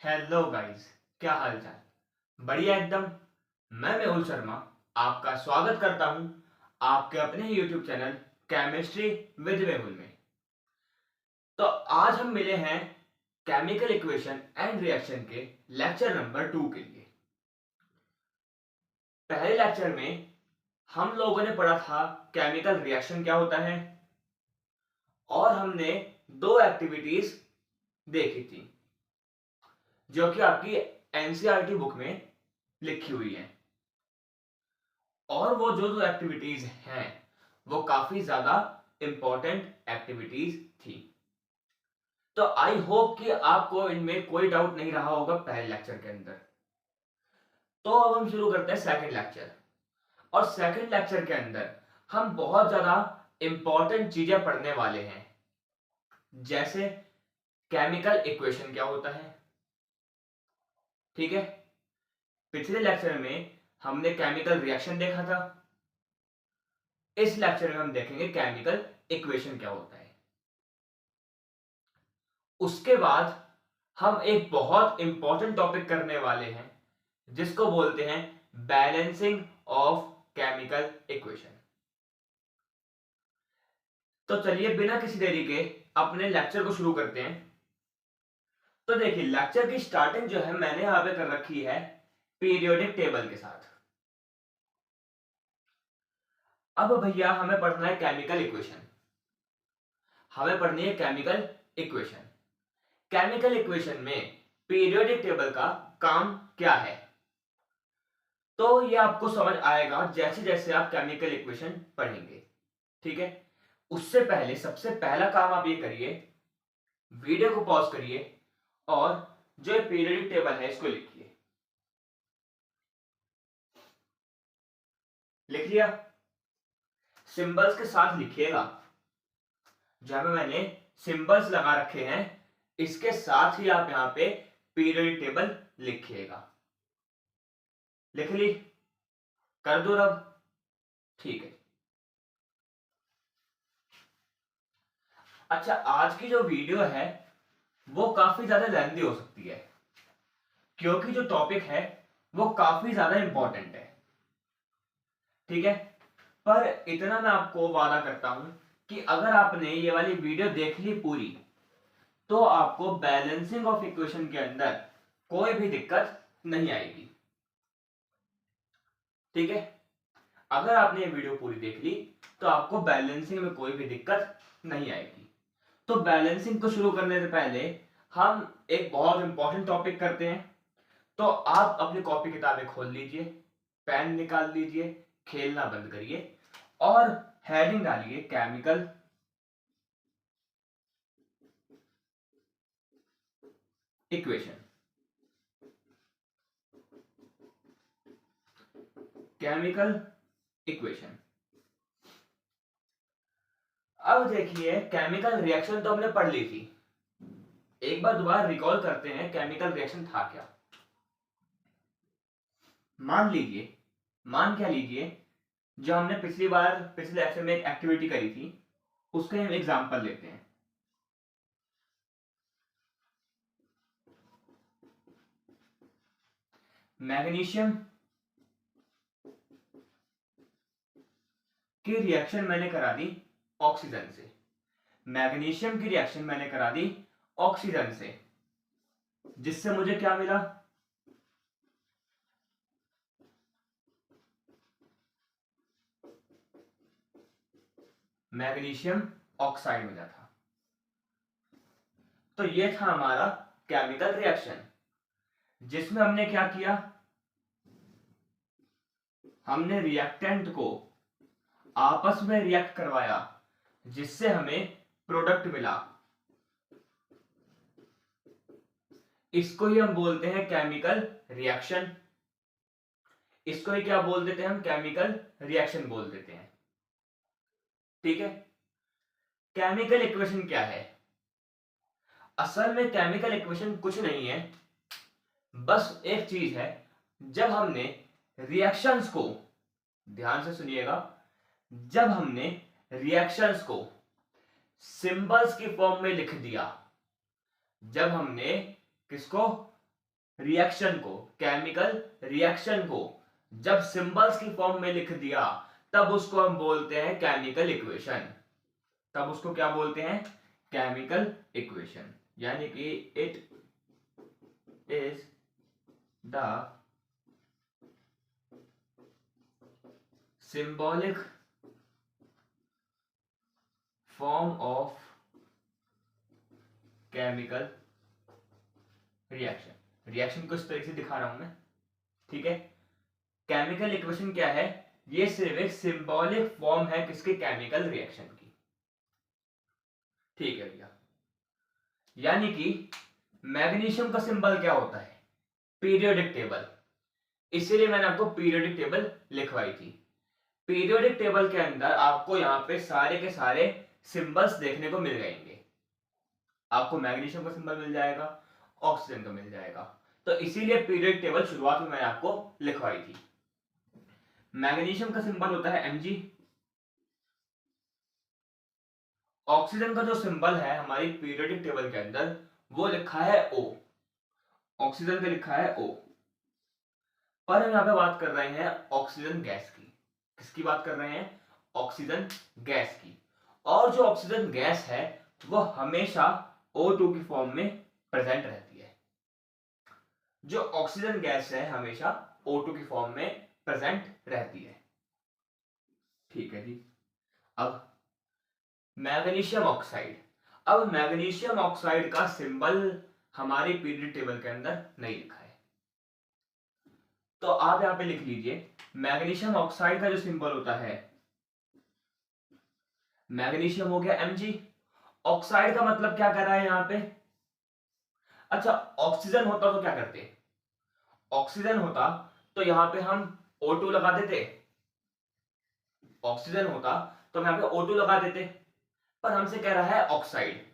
Hello guys, क्या हाल चाल। बढ़िया एकदम। मैं मेहुल शर्मा आपका स्वागत करता हूं आपके अपने ही YouTube channel chemistry with Mehul में। तो आज हम मिले हैं केमिकल इक्वेशन एंड रिएक्शन के लेक्चर नंबर 2 के लिए। पहले लेक्चर में हम लोगों ने पढ़ा था केमिकल रिएक्शन क्या होता है और हमने दो एक्टिविटीज देखी थी जो कि आपकी एनसीईआरटी बुक में लिखी हुई है। और वो जो जो एक्टिविटीज हैं वो काफी ज्यादा इंपॉर्टेंट एक्टिविटीज थी। तो आई होप कि आपको इनमें कोई डाउट नहीं रहा होगा पहले लेक्चर के अंदर। तो अब हम शुरू करते हैं सेकंड लेक्चर। और सेकंड लेक्चर के अंदर हम बहुत ज्यादा इंपॉर्टेंट चीजें पढ़ने वाले हैं, जैसे केमिकल इक्वेशन क्या होता है। ठीक है, पिछले लेक्चर में हमने केमिकल रिएक्शन देखा था। इस लेक्चर में हम देखेंगे केमिकल इक्वेशन क्या होता है। उसके बाद हम एक बहुत इंपॉर्टेंट टॉपिक करने वाले हैं जिसको बोलते हैं बैलेंसिंग ऑफ केमिकल इक्वेशन। तो चलिए बिना किसी देरी के अपने लेक्चर को शुरू करते हैं। तो देखिए, लेक्चर की स्टार्टिंग जो है मैंने यहां पे कर रखी है पीरियोडिक टेबल के साथ। अब भैया हमें पढ़ना है केमिकल इक्वेशन। हमें पढ़नी है केमिकल इक्वेशन। केमिकल इक्वेशन में पीरियोडिक टेबल का काम क्या है, तो ये आपको समझ आएगा जैसे जैसे आप केमिकल इक्वेशन पढ़ेंगे। ठीक है, उससे पहले सबसे पहला काम आप ये करिए, वीडियो को पॉज करिए और जो पीरियोडिक टेबल है इसको लिखिए। लिख लिया? सिंबल्स के साथ लिखिएगा। जहां पे मैंने सिंबल्स लगा रखे हैं इसके साथ ही आप यहां पे पीरियोडिक टेबल लिखिएगा। लिख ली? कर दो रब? ठीक है। अच्छा, आज की जो वीडियो है वो काफी ज्यादा लेंथी हो सकती है क्योंकि जो टॉपिक है वो काफी ज्यादा इंपॉर्टेंट है। ठीक है, पर इतना मैं आपको वादा करता हूं कि अगर आपने ये वाली वीडियो देख ली पूरी तो आपको बैलेंसिंग ऑफ इक्वेशन के अंदर कोई भी दिक्कत नहीं आएगी। ठीक है, अगर आपने ये वीडियो पूरी देख ली तो आपको बैलेंसिंग में कोई भी दिक्कत नहीं आएगी। तो बैलेंसिंग को शुरू करने से पहले हम एक बहुत इंपॉर्टेंट टॉपिक करते हैं। तो आप अपनी कॉपी किताबें खोल लीजिए, पेन निकाल लीजिए, खेलना बंद करिए और हेडिंग डालिए केमिकल इक्वेशन। Chemical equation. अब देखिए, केमिकल रिएक्शन तो हमने पढ़ ली थी। एक बार दोबारा रिकॉल करते हैं केमिकल रिएक्शन था क्या। मान क्या लीजिए, जो हमने पिछली बार पिछले लेक्चर में एक एक्टिविटी करी थी उसके हम एग्जांपल लेते हैं। मैग्नीशियम की रिएक्शन मैंने करा दी ऑक्सीजन से। मैग्नीशियम की रिएक्शन मैंने करा दी ऑक्सीजन से, जिससे मुझे क्या मिला? मैग्नीशियम ऑक्साइड मिला था। तो ये था हमारा केमिकल रिएक्शन, जिसमें हमने क्या किया? हमने रिएक्टेंट को आपस में रिएक्ट करवाया जिससे हमें प्रोडक्ट मिला। इसको ही हम बोलते हैं केमिकल रिएक्शन। इसको ही क्या बोल देते हैं हम? केमिकल रिएक्शन बोल देते हैं। ठीक है, केमिकल इक्वेशन क्या है? असल में केमिकल इक्वेशन कुछ नहीं है, बस एक चीज है। जब हमने रिएक्शंस को, ध्यान से सुनिएगा, जब हमने रिएक्शंस को सिंबल्स की फॉर्म में लिख दिया, जब हमने किसको? रिएक्शन को, केमिकल रिएक्शन को जब सिंबल्स की फॉर्म में लिख दिया तब उसको हम बोलते हैं केमिकल इक्वेशन। तब उसको क्या बोलते हैं? Chemical equation. यानी कि it is the symbolic form of chemical reaction। Reaction को इस तरीके से दिखा रहा हूं मैं, ठीक है। केमिकल इक्वेशन क्या है? ये सिर्फ एक सिंबॉलिक फॉर्म है किसके? केमिकल रिएक्शन की, ठीक है भैया। यानी कि मैग्नीशियम का सिंबल क्या होता है? Periodic table. इसीलिए मैंने आपको पीरियोडिक टेबल लिखवाई थी। पीरियोडिक टेबल के अंदर आपको यहां पे सारे के सारे सिंबल्स देखने को मिल जाएंगे। आपको मैग्नीशियम का सिंबल मिल जाएगा, ऑक्सीजन का मिल जाएगा। तो इसीलिए पीरियोडिक टेबल शुरुआत में मैंने आपको लिखवाई थी। मैग्नीशियम का सिंबल होता है Mg। ऑक्सीजन का जो सिंबल है हमारी पीरियोडिक टेबल के अंदर वो लिखा है O। ऑक्सीजन का लिखा है O। पर हम यहां पे बात कर रहे हैं ऑक्सीजन गैस की। किसकी बात कर रहे हैं? ऑक्सीजन गैस की। और जो ऑक्सीजन गैस है वो हमेशा O2 की फॉर्म में प्रेजेंट रहती है। जो ऑक्सीजन गैस है हमेशा O2 की फॉर्म में प्रेजेंट रहती है, ठीक है जी। अब मैग्नीशियम ऑक्साइड। अब मैग्नीशियम ऑक्साइड का सिंबल हमारी पीरियोडिक टेबल के अंदर नहीं लिखा है, तो आप यहां पे लिख लीजिए मैग्नीशियम ऑक्साइड का जो सिंबल होता है, मैग्नीशियम हो गया Mg। ऑक्साइड का मतलब क्या कर रहा है यहां पे? अच्छा, ऑक्सीजन होता तो क्या करते? ऑक्सीजन होता तो यहां पे हम O2 लगा देते। ऑक्सीजन होता तो हम यहां पे O2 लगा देते, पर हमसे कह रहा है ऑक्साइड।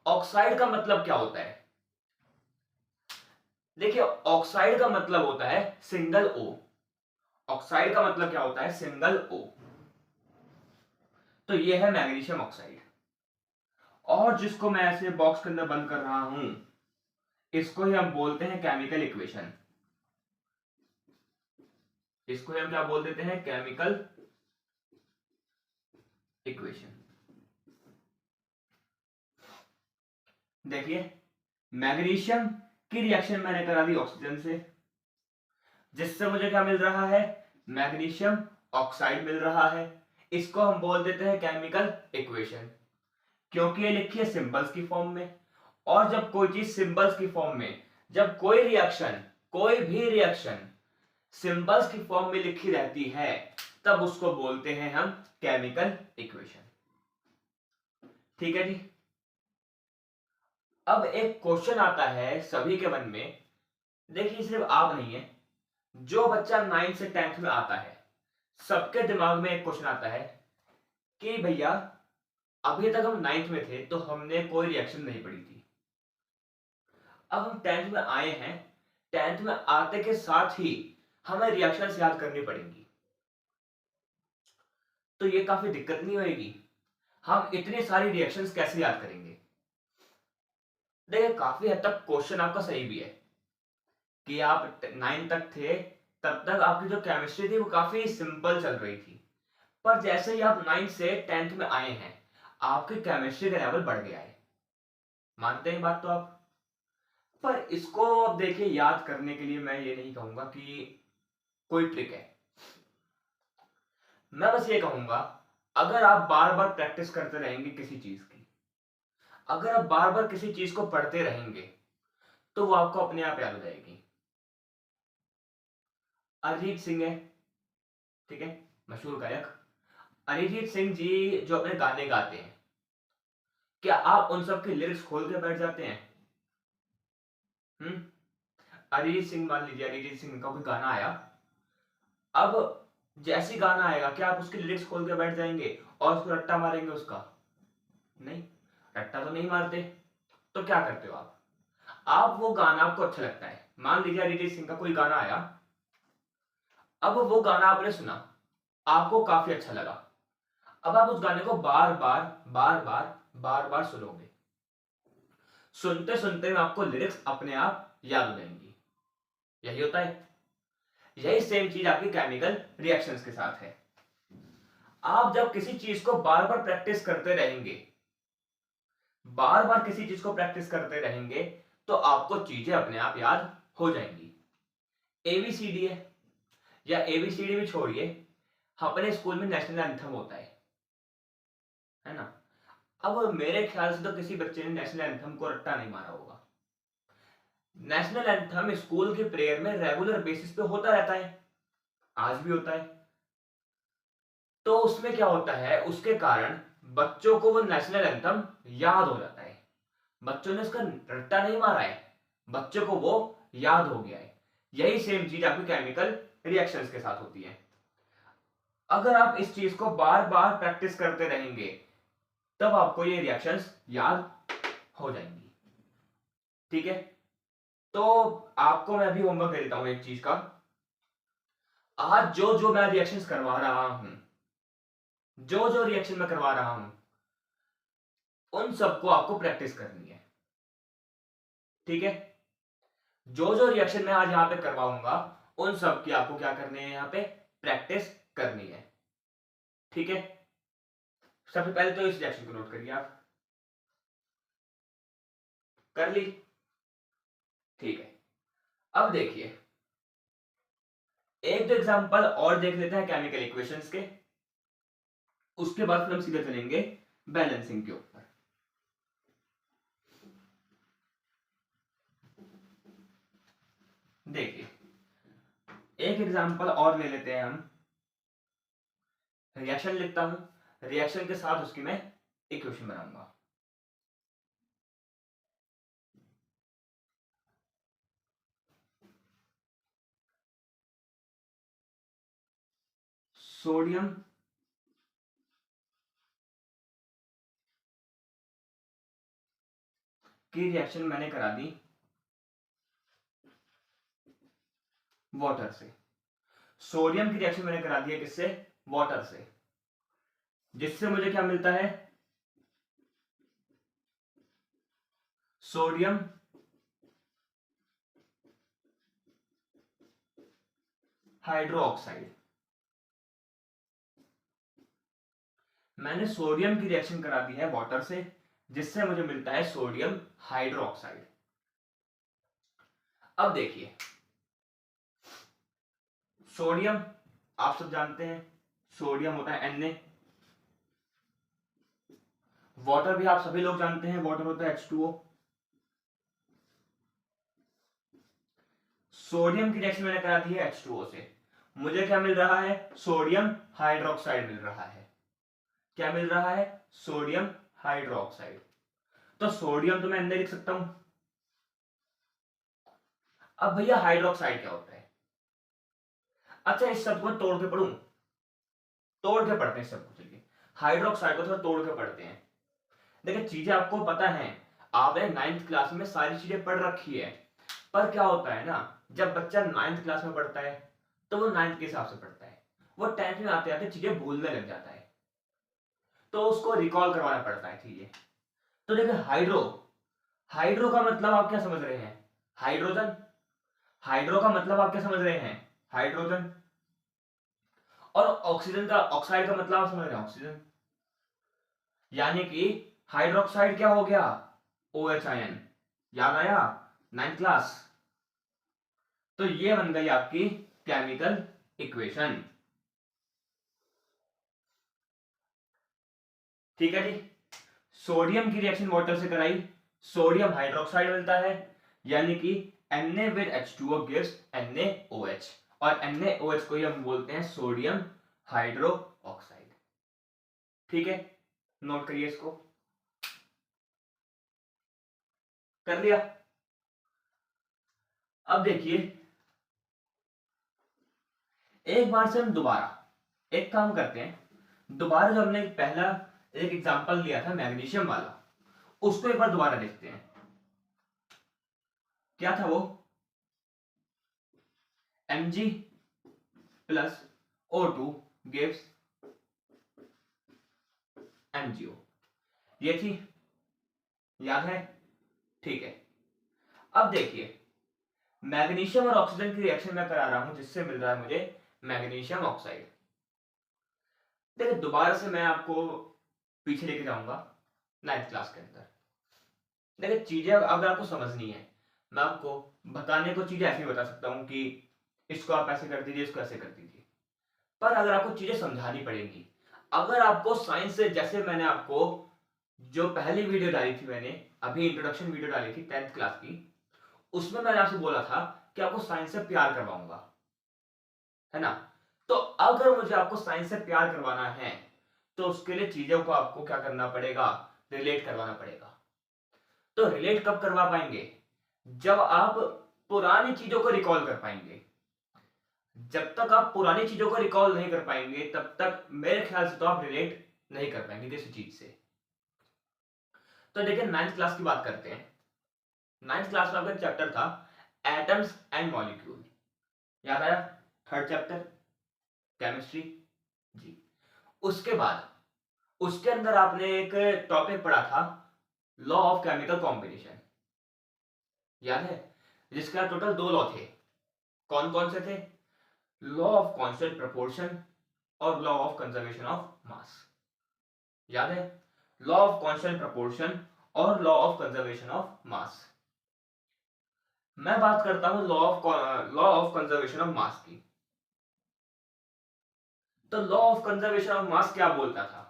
ऑक्साइड का मतलब क्या होता है? देखिए, ऑक्साइड का मतलब होता है सिंगल O। ऑक्साइड का मतलब क्या होता है? Single O। तो ये है मैग्नीशियम ऑक्साइड। और जिसको मैं ऐसे बॉक्स के अंदर बंद कर रहा हूं इसको ही हम बोलते हैं केमिकल इक्वेशन। इसको ही हम क्या बोल देते हैं? Chemical equation. देखिए, मैग्नीशियम की रिएक्शन मैंने करा दी ऑक्सीजन से, जिससे मुझे क्या मिल रहा है? मैग्नीशियम ऑक्साइड मिल रहा है। इसको हम बोल देते हैं केमिकल इक्वेशन, क्योंकि ये लिखी है सिंबल्स की फॉर्म में। और जब कोई चीज सिंबल्स की फॉर्म में, जब कोई रिएक्शन, कोई भी रिएक्शन सिंबल्स की फॉर्म में लिखी रहती है तब उसको बोलते हैं हम केमिकल इक्वेशन, ठीक है जी। अब एक क्वेश्चन आता है सभी के मन में। देखिए, सिर्फ आप नहीं है, जो बच्चा 9th से 10th में आता है सबके दिमाग में एक क्वेश्चन आता है कि भैया अभी तक हम 9th में थे तो हमने कोई रिएक्शन नहीं पढ़ी थी, अब हम 10th में आए हैं, 10th में आते के साथ ही हमें रिएक्शंस याद करनी पड़ेंगी, तो ये काफी दिक्कत नहीं होगी? हम इतनी सारी रिएक्शंस कैसे याद करेंगे? देखिए, काफी हद तक क्वेश्चन आपका सही भी है कि आप 9 तक थे तब तक आपकी जो केमिस्ट्री थी वो काफी सिंपल चल रही थी, पर जैसे ही आप 9 से 10th में आए हैं आपकी केमिस्ट्री का लेवल बढ़ गया है। मानते हैं बात तो आप? पर इसको अब देखिए, याद करने के लिए मैं ये नहीं कहूंगा कि कोई ट्रिक है। मैं बस ये कहूंगा, अगर आप बार बार प्रैक्टिस करते रहेंगे किसी चीज की, अगर आप बार बार किसी चीज को पढ़ते रहेंगे तो वो आपको अपने आप याद हो जाएगी। अरिजीत सिंह है, ठीक है, मशहूर गायक। अरिजीत सिंह जी जो अपने गाने गाते हैं, क्या आप उन सब के लिरिक्स खोल के बैठ जाते हैं? हम्म अरिजीत सिंह, मान लीजिए अरिजीत सिंह का कोई गाना आया, अब जैसी गाना आएगा क्या आप उसके लिरिक्स खोल के बैठ जाएंगे और उसको रट्टा मारेंगे उसका? नहीं, रट्टा तो नहीं मारते। तो क्या करते हो आप वो गाना आपको अच्छा लगता है, मान लीजिए अरिजीत सिंह का कोई गाना आया, अब वो गाना आपने सुना, आपको काफी अच्छा लगा, अब आप उस गाने को बार बार बार बार बार बार सुनोगे, सुनते सुनते में आपको लिरिक्स अपने आप याद हो जाएंगी। यही होता है। यही सेम चीज आपकी केमिकल रिएक्शंस के साथ है। आप जब किसी चीज को बार बार प्रैक्टिस करते रहेंगे, बार बार किसी चीज को प्रैक्टिस करते रहेंगे, तो आपको चीजें अपने आप याद हो जाएंगी। एबीसीडी है, या एबीसीडी भी छोड़िए, अपने स्कूल में नेशनल एंथम होता है ना। अब मेरे ख्याल से तो किसी बच्चे ने नेशनल एंथम को रट्टा नहीं मारा होगा। नेशनल एंथम स्कूल के प्रेयर में रेगुलर बेसिस पे होता रहता है, आज भी होता है। तो उसमें क्या होता है, उसके कारण बच्चों को वो नेशनल एंथम याद हो जाता है। बच्चों ने उसका रट्टा नहीं मारा है, बच्चों को वो याद हो गया है। यही सेम चीज आपकी केमिकल रिएक्शंस के साथ होती है। अगर आप इस चीज को बार बार प्रैक्टिस करते रहेंगे, तब आपको ये रिएक्शंस याद हो जाएंगी। ठीक है, तो आपको मैं अभी होमवर्क दे देता हूं एक चीज का। आज जो जो मैं रिएक्शंस करवा रहा हूं, जो जो रिएक्शन मैं करवा रहा हूं, उन सबको आपको प्रैक्टिस करनी है। ठीक है, जो जो रिएक्शन मैं आज यहां पे करवाऊंगा, उन सब की आपको क्या करनी है, यहां पे प्रैक्टिस करनी है। ठीक है, सबसे पहले तो इस रिएक्शन को नोट करिए आप। कर ली? ठीक है, अब देखिए एक दो एग्जांपल और देख लेते हैं केमिकल इक्वेशंस के, उसके बाद फिर हम सीधे चलेंगे बैलेंसिंग के ऊपर। देखिए एक एग्जांपल और ले लेते हैं हम। रिएक्शन लिखता हूं, रिएक्शन के साथ उसकी मैं इक्वेशन बनाऊंगा। सोडियम की रिएक्शन मैंने करा दी वाटर से। सोडियम की रिएक्शन मैंने करा दी है किससे, वाटर से, जिससे मुझे क्या मिलता है, सोडियम हाइड्रोक्साइड। मैंने सोडियम की रिएक्शन करा दी है वाटर से, जिससे मुझे मिलता है सोडियम हाइड्रोक्साइड। अब देखिए सोडियम आप सब जानते हैं, सोडियम होता है Na। वाटर भी आप सभी लोग जानते हैं, वाटर होता है H2O। सोडियम की रिएक्शन मैंने करा दी है H2O से, मुझे क्या मिल रहा है, सोडियम हाइड्रोक्साइड मिल रहा है। क्या मिल रहा है, सोडियम हाइड्रोक्साइड। तो सोडियम तो मैं अंदर लिख सकता हूं। अब भैया हाइड्रोक्साइड क्या होता है, अच्छा इस शब्द को तोड़ के पढ़ूं, तोड़ के पढ़ते हैं इस शब्द को। चलिए हाइड्रोक्साइड को थोड़ा तोड़ के पढ़ते हैं। देखिए चीजें आपको पता है, आपने 9th क्लास में सारी चीजें पढ़ रखी है, पर क्या होता है ना, जब बच्चा 9th क्लास में पढ़ता है तो वो 9th के हिसाब से पढ़ता है, वो 10th में आते आते चीजें भूलने लग जाता है, तो उसको रिकॉल करवाना पड़ता है चीजें। तो देखिए हाइड्रो, हाइड्रो का मतलब आप क्या समझ रहे हैं, हाइड्रोजन। हाइड्रो का मतलब आप क्या समझ रहे हैं, हाइड्रोजन। और ऑक्सीजन का, ऑक्साइड का मतलब आप समझ रहे हैं, ऑक्सीजन। यानी कि हाइड्रोक्साइड क्या हो गया, OH आयन। याद आया 9th क्लास। तो ये बन गई आपकी केमिकल इक्वेशन। ठीक है जी, सोडियम की रिएक्शन वाटर से कराई, सोडियम हाइड्रोक्साइड मिलता है, यानी कि Na with H2O gives NaOH, और NaOH को ही हम बोलते हैं सोडियम हाइड्रो ऑक्साइड। ठीक है, नोट करिए इसको। कर लिया? अब देखिए एक बार से हम दोबारा एक काम करते हैं, दोबारा जो हमने पहला एक एग्जांपल लिया था मैग्नीशियम वाला, उसको एक बार दोबारा देखते हैं। क्या था वो, Mg plus O2 gives MgO, ये थी, याद है? ठीक है, अब देखिए मैग्नीशियम और ऑक्सीजन की रिएक्शन मैं करा रहा हूं, जिससे मिल रहा है मुझे मैग्नीशियम ऑक्साइड। देखिए दोबारा से मैं आपको पीछे लेके जाऊंगा 9th क्लास के अंदर। देखिए चीजें अगर आपको समझनी है, मैं आपको बताने को चीजें ऐसे ही बता सकता हूँ कि इसको आप ऐसे कर दीजिए, इसको ऐसे कर दीजिए, पर अगर आपको चीजें समझानी पड़ेंगी। अगर आपको साइंस से, जैसे मैंने आपको जो पहली वीडियो डाली थी, मैंने अभी इंट्रोडक्शन वीडियो डाली थी 10th क्लास की, उसमें मैंने आपसे बोला था कि आपको साइंस से प्यार करवाऊंगा, है ना। तो अगर मुझे आपको साइंस से प्यार करवाना है तो उसके लिए चीजों को आपको क्या करना पड़ेगा, रिलेट करवाना पड़ेगा। तो रिलेट कब करवा पाएंगे, जब आप पुरानी चीजों को रिकॉल कर पाएंगे। जब तक आप पुरानी चीजों को रिकॉल नहीं कर पाएंगे तब तक मेरे ख्याल से तो आप रिलेट नहीं कर पाएंगे किसी चीज से। तो देखिए 9th क्लास की बात करते हैं। 9th क्लास में आपका चैप्टर था एटम्स एंड मॉलिक्यूल, याद आया? थर्ड चैप्टर केमिस्ट्री जी। उसके बाद उसके अंदर आपने एक टॉपिक पढ़ा था लॉ ऑफ केमिकल कॉम्बिनेशन, याद है? जिसका टोटल 2 लॉ थे। कौन कौन से थे? लॉ ऑफ कांस्टेंट प्रोपोर्शन और लॉ ऑफ कंजर्वेशन ऑफ मास, याद है? लॉ ऑफ कांस्टेंट प्रोपोर्शन और लॉ ऑफ कंजर्वेशन ऑफ मास। मैं बात करता हूं लॉ ऑफ कंजर्वेशन ऑफ मास की। तो लॉ ऑफ कंजर्वेशन ऑफ मास क्या बोलता था?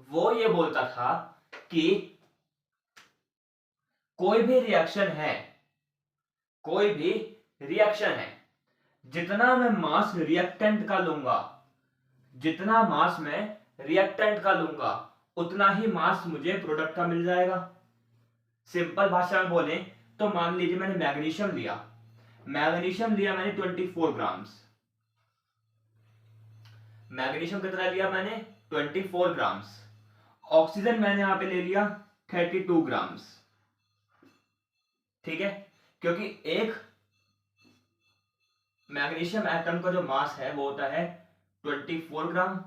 वो ये बोलता था कि कोई भी रिएक्शन है, कोई भी रिएक्शन है, जितना मैं मास रिएक्टेंट का लूंगा, जितना मास मैं रिएक्टेंट का लूंगा, उतना ही मास मुझे प्रोडक्ट का मिल जाएगा। सिंपल भाषा में बोले तो मान लीजिए मैंने मैग्नीशियम लिया, मैग्नीशियम लिया मैंने 24 ग्राम्स। मैग्नीशियम कितना लिया मैंने? 24 ग्राम्स। ऑक्सीजन मैंने यहां पे ले लिया 32 ग्राम्स, ठीक है? क्योंकि एक मैग्नीशियम एटम का जो मास है वो होता है 24 ग्राम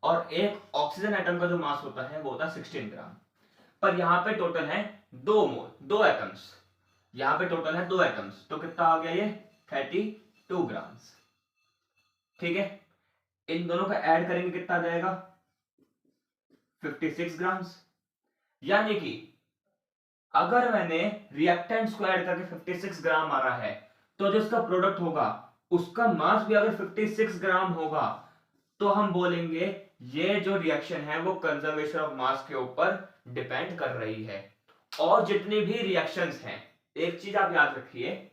और एक ऑक्सीजन एटम का जो मास होता है वो होता है 16 ग्राम। पर यहां पे टोटल है 2 मोल, 2 एटम्स। यहां पे टोटल है 2 एटम्स, तो कितना आ गया ये? 32 ग्राम्स, ठीक है? इन दोनों का ऐड करेंगे कितना आ जाएगा? 56 ग्राम्स। यानी कि अगर मैंने रिएक्टेंट्स को ऐड करके 56 ग्राम मारा है तो जो इसका प्रोडक्ट होगा उसका मास भी अगर 56 ग्राम होगा तो हम बोलेंगे ये जो रिएक्शन है वो कंजर्वेशन ऑफ मास के ऊपर डिपेंड कर रही है। और जितनी भी रिएक्शंस हैं, एक चीज आप याद रखिए,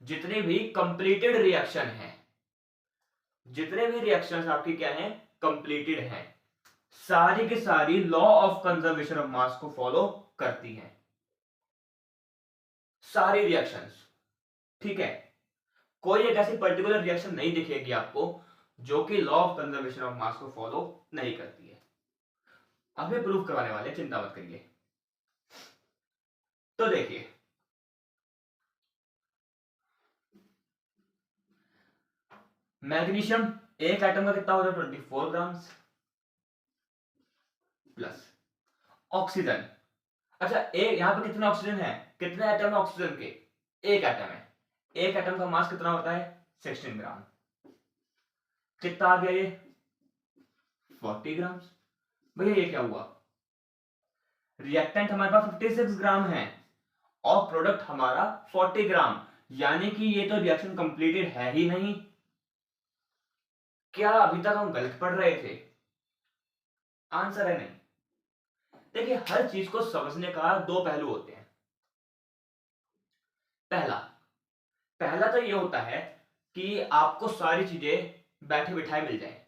जितने भी कंप्लीटेड रिएक्शन हैं, जितने भी रिएक्शंस आपकी क्या हैं? कंप्लीटेड हैं, सारी की सारी लॉ ऑफ कंजर्वेशन ऑफ मास को फॉलो करती हैं, सारी रिएक्शंस, ठीक है? कोई एक ऐसी पर्टिकुलर रिएक्शन नहीं दिखेगी आपको जो कि लॉ ऑफ कंजर्वेशन ऑफ मास को फॉलो नहीं करती है। अभी प्रूफ करवाने वाले, चिंता मत करिए। तो देखिए मैग्नीशियम एक एटम का कितना होता है? 24 ग्राम्स प्लस ऑक्सीजन। अच्छा एक यहां पे कितने ऑक्सीजन है? कितने एटम है ऑक्सीजन के? एक एटम है। एक एटम का मास कितना होता है? 16 ग्राम। कितना आ गया ये? 40 ग्राम्स। भैया ये क्या हुआ? रिएक्टेंट हमारे पास 56 ग्राम है और प्रोडक्ट हमारा 40 ग्राम, यानी कि ये तो रिएक्शन कंप्लीटेड है ही नहीं। क्या अभी तक हम गलत पढ़ रहे थे? आंसर है नहीं। देखिए हर चीज को समझने का 2 पहलू होते हैं। पहला पहला तो ये होता है कि आपको सारी चीजें बैठे बिठाए मिल जाए,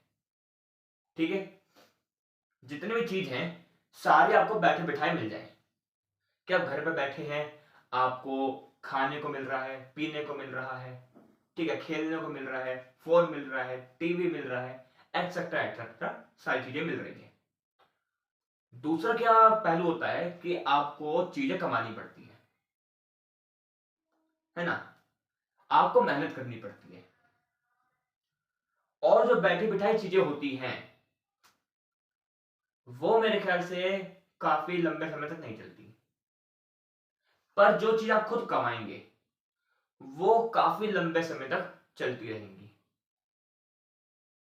ठीक है? जितने भी चीज हैं सारी आपको बैठे बिठाए मिल जाए। कि आप घर पे बैठे हैं, आपको खाने को मिल रहा है, पीने को मिल रहा है, ठीक है, खेलने को मिल रहा है, फोन मिल रहा है, टीवी मिल रहा है, एक्सेट्रा एक्सेट्रा, सारी चीजें मिल रही है। दूसरा क्या पहलू होता है कि आपको चीजें कमानी पड़ती है ना? आपको मेहनत करनी पड़ती है। और जो बैठी बिठाई चीजें होती हैं वो मेरे ख्याल से काफी लंबे समय तक नहीं चलती। पर जो चीज आप खुद कमाएंगे, वो काफी लंबे समय तक चलती रहेंगी,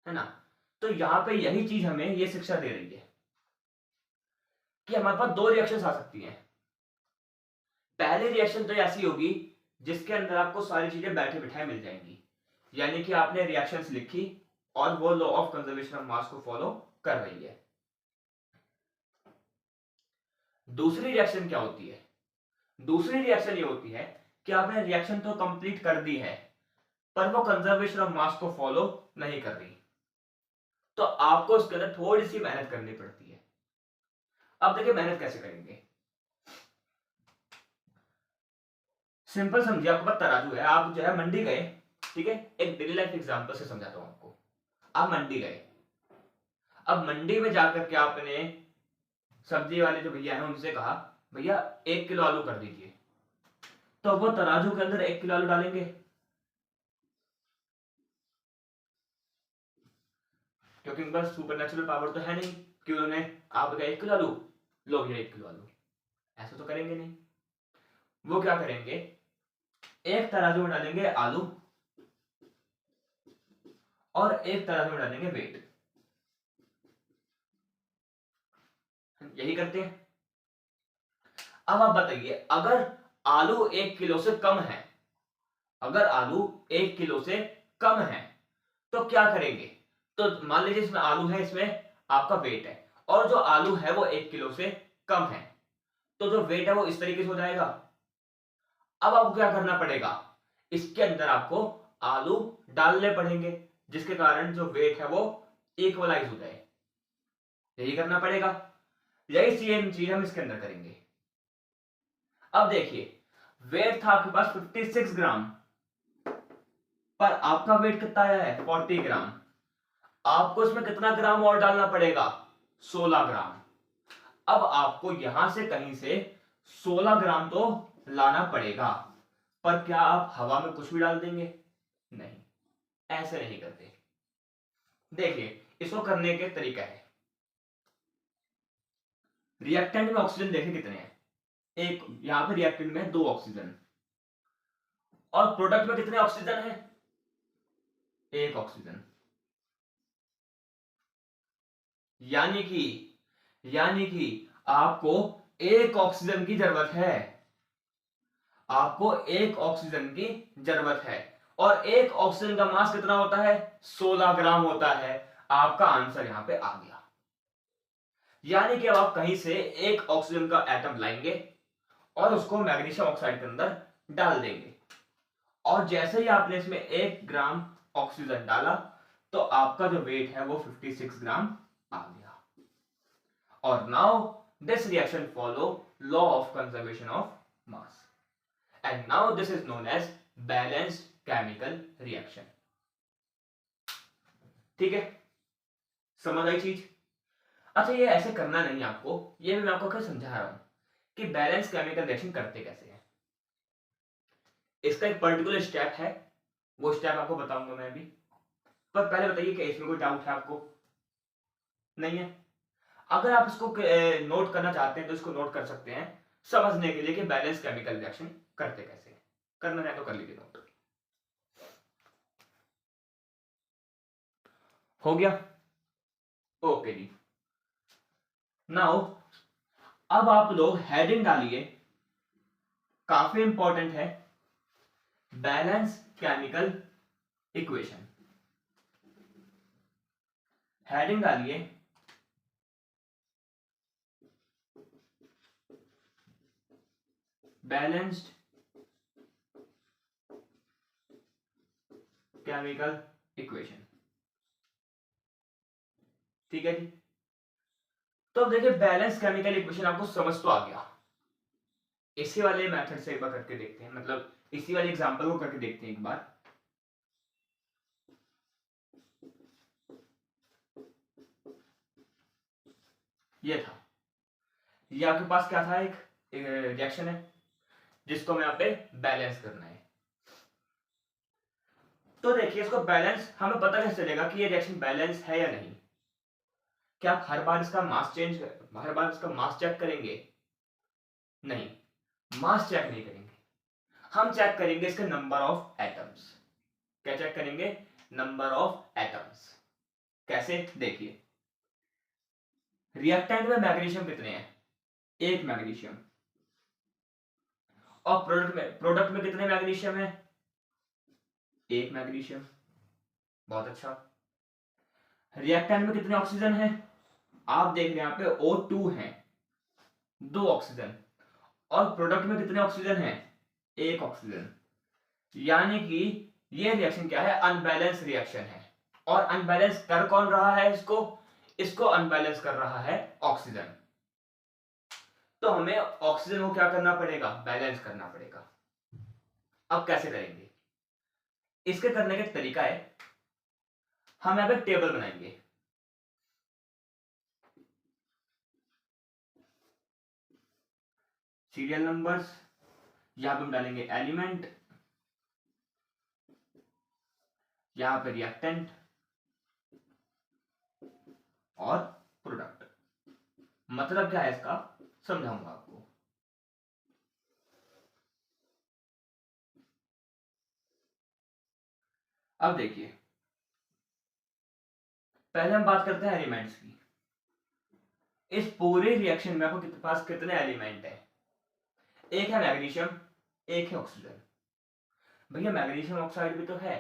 है ना। तो यहां पे यही चीज हमें ये शिक्षा दे रही है कि हमारे पास दो रिएक्शंस आ सकती हैं। पहली रिएक्शन तो ऐसी होगी जिसके अंदर आपको सारी चीजें बैठे बिठाए मिल जाएंगी, यानी कि आपने रिएक्शंस लिखी और वो लॉ ऑफ कंजर्वेशन ऑफ मास को फॉलो कर रही है। दूसरी रिएक्शन क्या होती है? दूसरी रिएक्शन ये होती है कि आपने रिएक्शन तो कंप्लीट कर दी है पर वो कंजर्वेशन ऑफ मास को फॉलो नहीं कर रही, तो आपको उसके अंदर थोड़ी सी मेहनत करनी पड़ती है। अब देखिए मेहनत कैसे करेंगे। सिंपल समझिए, आपके पास तराजू है, आप जो है मंडी गए, ठीक है, एक डेली लाइफ एग्जांपल से समझाता हूं आपको। आप मंडी गए, अब मंडी में जाकर के आपने सब्जी वाले जो भैया हैं उनसे कहा भैया 1 किलो आलू कर दीजिए, तो वो तराजू के अंदर 1 किलो आलू डालेंगे, क्योंकि उनका सुपर नेचुरल पावर तो है नहीं कि उन्होंने आप 1 किलो आलू, लो भैया 1 किलो आलू, ऐसा तो करेंगे नहीं। वो क्या करेंगे, एक तराजू में डालेंगे आलू और एक तराजू में डालेंगे वेट, यही करते हैं। अब आप बताइए, अगर आलू 1 किलो से कम है, अगर आलू 1 किलो से कम है तो क्या करेंगे। तो मान लीजिए इसमें आलू है, इसमें आपका वेट है, और जो आलू है वो 1 किलो से कम है, तो जो वेट है वो इस तरीके से हो जाएगा। अब आपको क्या करना पड़ेगा, इसके अंदर आपको आलू डालने पड़ेंगे जिसके कारण जो वेट है वो इक्वलाइज हो जाए, यही करना पड़ेगा। यही सेम चीज हम इसके अंदर करेंगे। अब देखिए, वेट था आपके पास 56 ग्राम, पर आपका वेट कितना आया है 40 ग्राम, आपको इसमें कितना ग्राम और डालना पड़ेगा, 16 ग्राम। अब आपको यहां से कहीं से 16 ग्राम तो लाना पड़ेगा, पर क्या आप हवा में कुछ भी डाल देंगे, नहीं, ऐसे नहीं करते। देखिए इसको करने के तरीका है, रिएक्टेंट में ऑक्सीजन देखें कितने हैं, एक, यहां पे रिएक्टेंट में 2 ऑक्सीजन, और प्रोडक्ट में कितने ऑक्सीजन है, 1 ऑक्सीजन। यानी कि आपको 1 ऑक्सीजन की जरूरत है, आपको 1 ऑक्सीजन की जरूरत है, और 1 ऑक्सीजन का मास कितना होता है, 16 ग्राम होता है। आपका आंसर यहां पे आ गया। यानी कि अब आप कहीं से 1 ऑक्सीजन का एटम लाएंगे और उसको मैग्नीशियम ऑक्साइड के अंदर डाल देंगे, और जैसे ही आपने इसमें 1 ग्राम ऑक्सीजन डाला तो आपका जो वेट है वो 56 ग्राम आ गया। और now this reaction follow law of conservation of mass, and now this is known as balanced chemical reaction. ठीक है, समझ आई चीज। अच्छा, ये ऐसे करना नहीं आपको, ये भी मैं आपको क्या समझा रहा हूं कि बैलेंस केमिकल रिएक्शन करते कैसे हैं। इसका एक पर्टिकुलर स्टेप है, वो स्टेप आपको बताऊंगा मैं भी, पर पहले बताइए कि इसमें कोई डाउट है आपको, नहीं है। अगर आप इसको नोट करना चाहते हैं तो इसको नोट कर सकते हैं समझने के लिए कि बैलेंस केमिकल रिएक्शन करते कैसे हैं। करना चाहे तो कर लीजिए नोट। हो गया, ओके जी। नाउ अब आप लोग हेडिंग डालिए, काफी इंपॉर्टेंट है, बैलेंस केमिकल इक्वेशन। हेडिंग डालिए बैलेंस्ड केमिकल इक्वेशन। ठीक है जी। तो अब देखिए बैलेंस केमिकल इक्वेशन आपको समझ तो आ गया, इसी वाले मेथड से एक बार करके देखते हैं, मतलब इसी वाले एग्जांपल को करके देखते हैं एक बार। ये था, ये आपके पास क्या था, एक रिएक्शन है जिसको हमें यहाँ पे बैलेंस करना है। तो देखिए इसको बैलेंस हमें पता कैसे चलेगा कि ये रिएक्शन बैलेंस है या नहीं। क्या आप हर बार इसका मास चेंज, हर बार इसका मास चेक करेंगे, नहीं, मास चेक नहीं करेंगे। हम चेक करेंगे इसके नंबर ऑफ एटम्स। क्या चेक करेंगे? Number of atoms. कैसे? देखिए, रिएक्टेंट में मैग्नीशियम कितने हैं? एक मैग्नीशियम। और प्रोडक्ट में कितने मैग्नीशियम है? एक मैग्नीशियम। बहुत अच्छा। रिएक्टेंट में कितने ऑक्सीजन है? आप देख रहे हैं यहाँ पे O2 है, 2 ऑक्सीजन। और प्रोडक्ट में कितने ऑक्सीजन है? एक ऑक्सीजन। यानी कि ये रिएक्शन क्या है? अनबैलेंस रिएक्शन है। और अनबैलेंस कर कौन रहा है इसको? इसको अनबैलेंस कर रहा है ऑक्सीजन। तो हमें ऑक्सीजन को क्या करना पड़ेगा? बैलेंस करना पड़ेगा। अब कैसे करेंगे? इसके करने का तरीका है, हम यहां पे टेबल बनाएंगे। सीरियल नंबर्स, यहां पे हम डालेंगे एलिमेंट, यहां पे रिएक्टेंट और प्रोडक्ट। मतलब क्या है इसका? समझाऊंगा आपको। अब देखिए, पहले हम बात करते हैं एलिमेंट्स की। इस पूरे रिएक्शन में आपको पास कितने एलिमेंट है? एक है मैग्नीशियम, एक है ऑक्सीजन। भैया मैग्नीशियम ऑक्साइड भी तो है,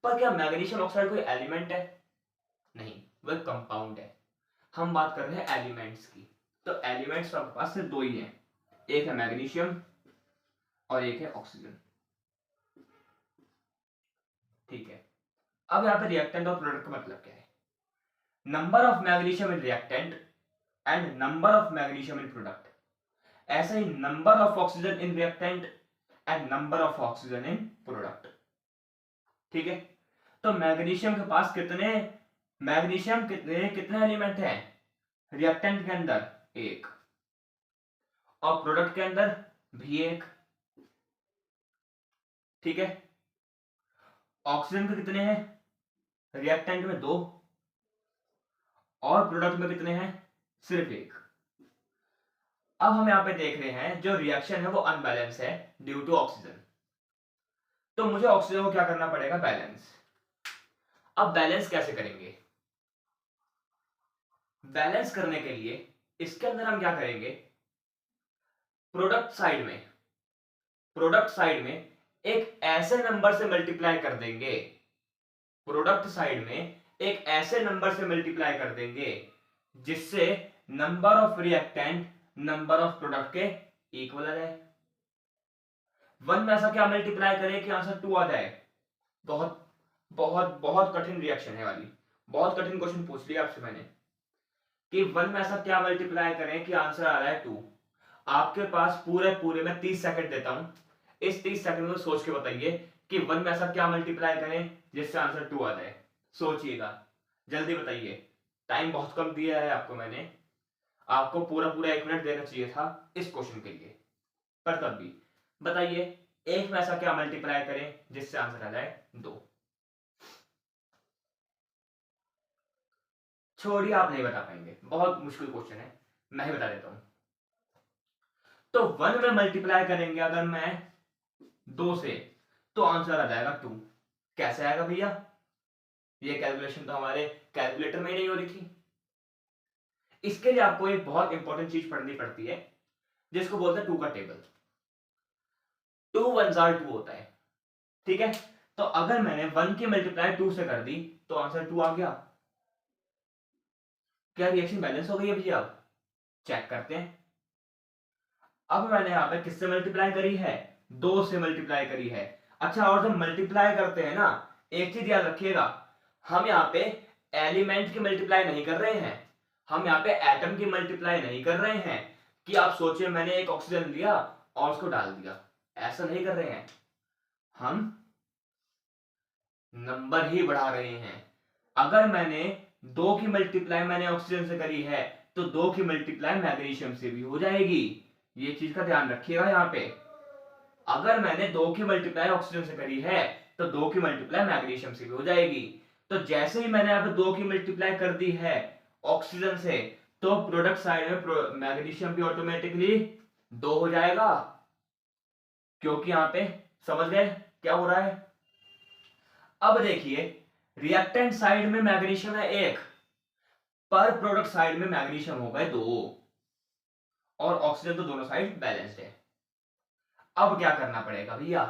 पर क्या मैग्नीशियम ऑक्साइड कोई एलिमेंट है? नहीं, वह कंपाउंड है। हम बात कर रहे हैं एलिमेंट्स की। तो एलिमेंट्स आपके पास सिर्फ दो ही हैं, एक है मैग्नीशियम और एक है ऑक्सीजन। ठीक है। अब यहां पे रिएक्टेंट और प्रोडक्ट का मतलब क्या है? Number of magnesium in reactant and number of magnesium in product. ऐसे ही number of oxygen in reactant and number of oxygen in product. ठीक है। तो मैग्नीशियम के पास कितने मैग्नीशियम कितने कितने एलिमेंट हैं रिएक्टेंट के अंदर? एक। और प्रोडक्ट के अंदर भी एक। ठीक है। ऑक्सीजन के कितने हैं रिएक्टेंट में? दो। और प्रोडक्ट में कितने हैं? सिर्फ एक। अब हम यहां पे देख रहे हैं जो रिएक्शन है वो अनबैलेंस है ड्यू टू ऑक्सीजन। तो मुझे ऑक्सीजन को क्या करना पड़ेगा? बैलेंस। अब बैलेंस कैसे करेंगे? बैलेंस करने के लिए इसके अंदर हम क्या करेंगे? प्रोडक्ट साइड में एक ऐसे नंबर से मल्टीप्लाई कर देंगे। प्रोडक्ट साइड में एक ऐसे नंबर से मल्टीप्लाई कर देंगे जिससे number of reactant number of product के इक्वल आ जाए। वन में ऐसा क्या मल्टीप्लाई करें कि आंसर 2 आ जाए? बहुत बहुत बहुत कठिन रिएक्शन है वाली। बहुत कठिन क्वेश्चन पूछ लिया आपसे मैंने कि वन में ऐसा क्या मल्टीप्लाई करें कि आंसर आ रहा है 2। आपके पास पूरे पूरे में 30 सेकंड देता हूं। इस 30 सेकंड में सोच के बताइए कि वन में ऐसा क्या मल्टीप्लाई करें जिससे आंसर 2 आ जाए। सोचिएगा, जल्दी बताइए। टाइम बहुत कम दिया है आपको मैंने। आपको पूरा पूरा 1 मिनट देना चाहिए था इस क्वेश्चन के लिए, पर तब भी बताइए एक में ऐसा क्या मल्टीप्लाई करें जिससे आंसर आ जाए 2। छोड़िए, आप नहीं बता पाएंगे, बहुत मुश्किल क्वेश्चन है, मैं ही बता देता हूं। तो 1 में मल्टीप्लाई करेंगे अगर मैं 2 से, तो आंसर आ जाएगा 2। कैसे आएगा भैया? ये कैलकुलेशन तो हमारे कैलकुलेटर में ही नहीं हो रही थी। इसके लिए आपको एक बहुत इंपॉर्टेंट चीज पढ़नी पड़ती है जिसको बोलते हैं 2 का टेबल। 2 1s are 2 होता है। ठीक है। तो अगर मैंने 1 की मल्टीप्लाई 2 से कर दी तो आंसर 2 आ गया। क्या रिएक्शन बैलेंस हो गई है भैया? अब चेक करते हैं। अब मैंने यहां पे किससे मल्टीप्लाई करी है? 2 से मल्टीप्लाई करी है। अच्छा, और जब मल्टीप्लाई करते हैं ना, एक चीज याद रखिएगा, हम यहाँ पे एलिमेंट की मल्टीप्लाई नहीं कर रहे हैं, हम यहाँ पे एटम की मल्टीप्लाई नहीं कर रहे हैं कि आप सोचिए मैंने एक ऑक्सीजन लिया और उसको डाल दिया। ऐसा नहीं कर रहे हैं, हम नंबर ही बढ़ा रहे हैं। अगर मैंने 2 की मल्टीप्लाई मैंने ऑक्सीजन से करी है तो 2 की मल्टीप्लाई मैग्नीशियम से भी हो जाएगी। ये चीज का ध्यान रखिएगा। यहां पे अगर मैंने 2 की मल्टीप्लाई ऑक्सीजन से करी है तो 2 की मल्टीप्लाई मैग्नीशियम से भी हो जाएगी। तो जैसे ही मैंने यहां पे 2 की मल्टीप्लाई कर दी है ऑक्सीजन से, तो प्रोडक्ट साइड में मैग्नीशियम भी ऑटोमेटिकली 2 हो जाएगा। क्योंकि यहां पे समझ गए क्या हो रहा है। अब देखिए रिएक्टेंट साइड में मैग्नीशियम है 1, पर प्रोडक्ट साइड में मैग्नीशियम हो गए 2, और ऑक्सीजन तो दोनों साइड बैलेंस्ड है। अब क्या करना पड़ेगा भैया,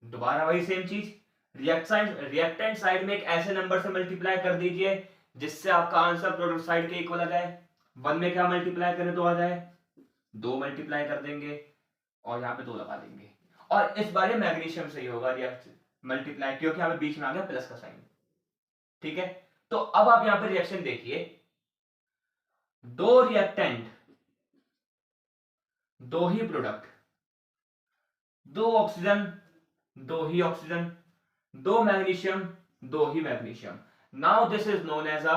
दोबारा वही सेम चीज, रिएक्टेंट साइड में एक ऐसे नंबर से मल्टीप्लाई कर दीजिए जिससे आपका आंसर प्रोडक्ट साइड के इक्वल आ जाए। 1 में क्या मल्टीप्लाई करें तो आ जाए, 2 मल्टीप्लाई कर देंगे और यहाँ पे 2 लगा देंगे, और इस बार ये मैग्नीशियम से ही होगा रिएक्ट मल्टीप्लाई, क्योंकि हमें बीच में आ गया प्लस का साइन। ठीक है, तो अब आप यहां पे रिएक्शन देखिए, 2 रिएक्टेंट 2 ही प्रोडक्ट, 2 ऑक्सीजन 2 ही ऑक्सीजन, 2 मैग्नीशियम 2 ही magnesium. Now this is known as a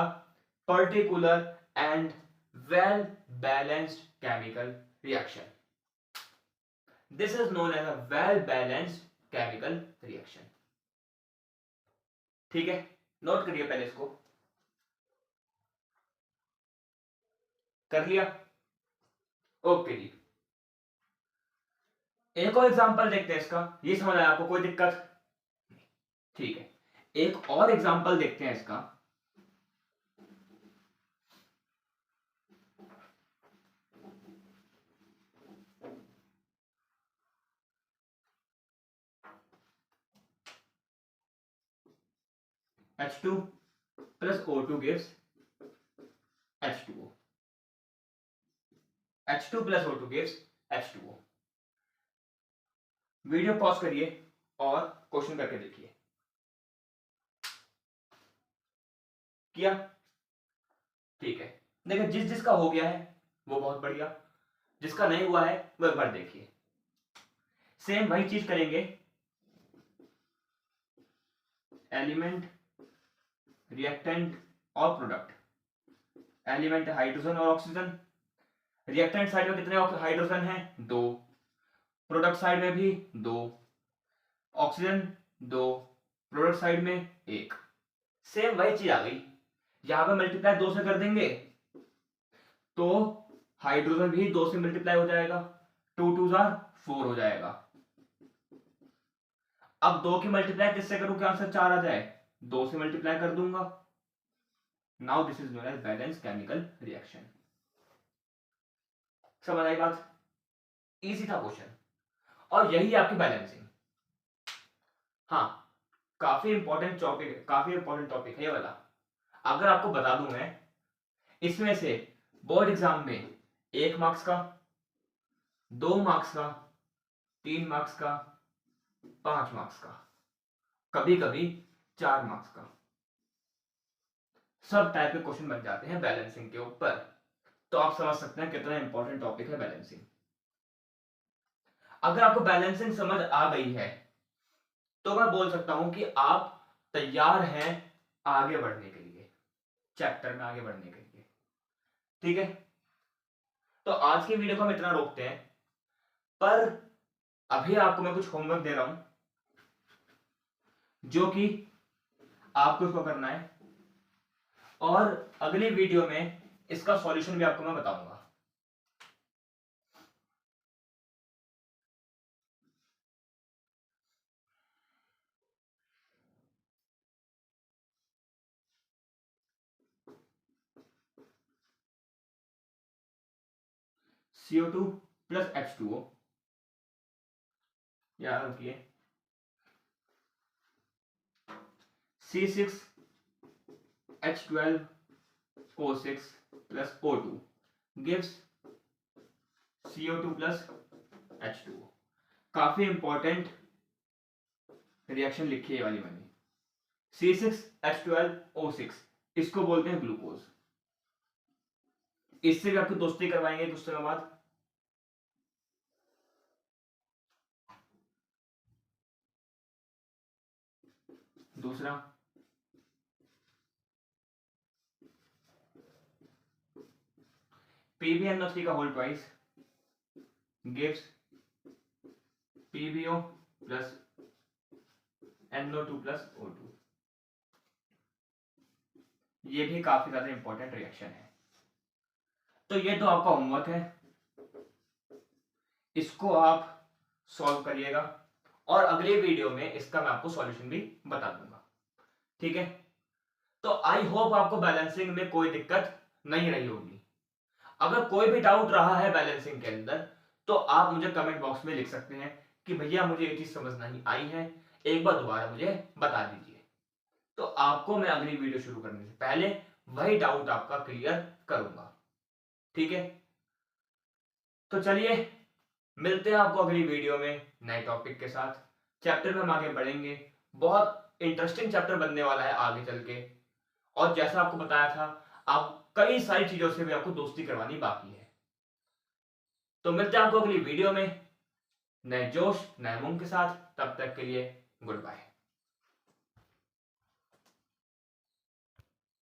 particular and well balanced chemical reaction. This is known as a well balanced chemical reaction. ठीक है, नोट करिए पहले इसको, कर लिया, ओके जी। एक और एग्जांपल देखते हैं इसका, ये समझ आया आपको, कोई दिक्कत? ठीक है, एक और एग्जांपल देखते हैं इसका। H2 plus O2 gives H2O. H2 plus O2 gives H2O. Video pause करिए और क्वेश्चन करके देखिए। किया? ठीक है, देखिए जिसका हो गया है वो बहुत बढ़िया, जिसका नहीं हुआ है वो एक बार देखिए। सेम वही चीज करेंगे, एलिमेंट, रिएक्टेंट और प्रोडक्ट। एलिमेंट हाइड्रोजन और ऑक्सीजन, रिएक्टेंट साइड में कितने हाइड्रोजन हैं? 2, प्रोडक्ट साइड में भी 2, ऑक्सीजन 2, प्रोडक्ट साइड में 1। सेम वही चीज आ गई, यहां पे मल्टीप्लाई 2 से कर देंगे तो हाइड्रोजन भी 2 से मल्टीप्लाई हो जाएगा, 2 2 4 हो जाएगा। अब 2 की मल्टीप्लाई किससे करूं कि आंसर 4 आ जाए? 2 से मल्टीप्लाई कर दूंगा। Now this is known as balance chemical reaction. समझ आई बात? इजी था क्वेश्चन, और यही आपकी बैलेंसिंग। हाँ, काफी इंपॉर्टेंट टॉपिक, काफी इंपॉर्टेंट टॉपिक है ये वाला। अगर आपको बता दूं मैं, इसमें से बोर्ड एग्जाम में 1 मार्क्स का, 2 मार्क्स का, 3 मार्क्स का, 5 मार्क्स का, कभी कभी 4 मार्क्स का, सब टाइप के क्वेश्चन बन जाते हैं बैलेंसिंग के ऊपर। तो आप समझ सकते हैं कितना इंपॉर्टेंट टॉपिक है बैलेंसिंग। अगर आपको बैलेंसिंग समझ आ गई है तो मैं बोल सकता हूं कि आप तैयार हैं आगे बढ़ने के लिए, चैप्टर में आगे बढ़ने के लिए। ठीक है, तो आज की वीडियो को हम इतना रोकते हैं, पर अभी आपको मैं कुछ होमवर्क दे रहा हूं जो कि आपको इसको करना है, और अगली वीडियो में इसका सॉल्यूशन भी आपको मैं बताऊंगा। CO2 प्लस H2O, याद रखिए, C6H12O6 plus O2 gives CO2 plus H2O। काफी इंपॉर्टेंट रिएक्शन लिखी है वाली मैंने, C6H12O6, इसको बोलते हैं ग्लूकोज। इससे भी आपकी दोस्ती करवाएंगे कुछ समय बाद। दूसरा PbNO3 का whole twice gives PbO plus NO2 plus O2। ये भी काफी ज्यादा इंपॉर्टेंट रिएक्शन है। तो ये तो आपका होमवर्क है, इसको आप सॉल्व करिएगा और अगले वीडियो में इसका मैं आपको सॉल्यूशन भी बता दूंगा। ठीक है, तो आई होप आपको बैलेंसिंग में कोई दिक्कत नहीं रही होगी। अगर कोई भी डाउट रहा है बैलेंसिंग के अंदर तो आप मुझे कमेंट बॉक्स में लिख सकते हैं कि भैया मुझे ये चीज समझ नहीं आई है, एक बार दोबारा मुझे बता दीजिए। तो आपको मैं अगली वीडियो शुरू करने से पहले वही डाउट आपका क्लियर करूंगा। ठीक है, तो चलिए मिलते हैं आपको अगली वीडियो में नए टॉपिक के साथ। चैप्टर में हम आगे बढ़ेंगे, बहुत इंटरेस्टिंग चैप्टर बनने वाला है आगे चल के। और जैसा आपको बताया था, आप कई सारी चीजों से भी आपको दोस्ती करवानी बाकी है। तो मिलते हैं आपको अगली वीडियो में नए जोश नए मूंग के साथ। तब तक के लिए गुड बाय।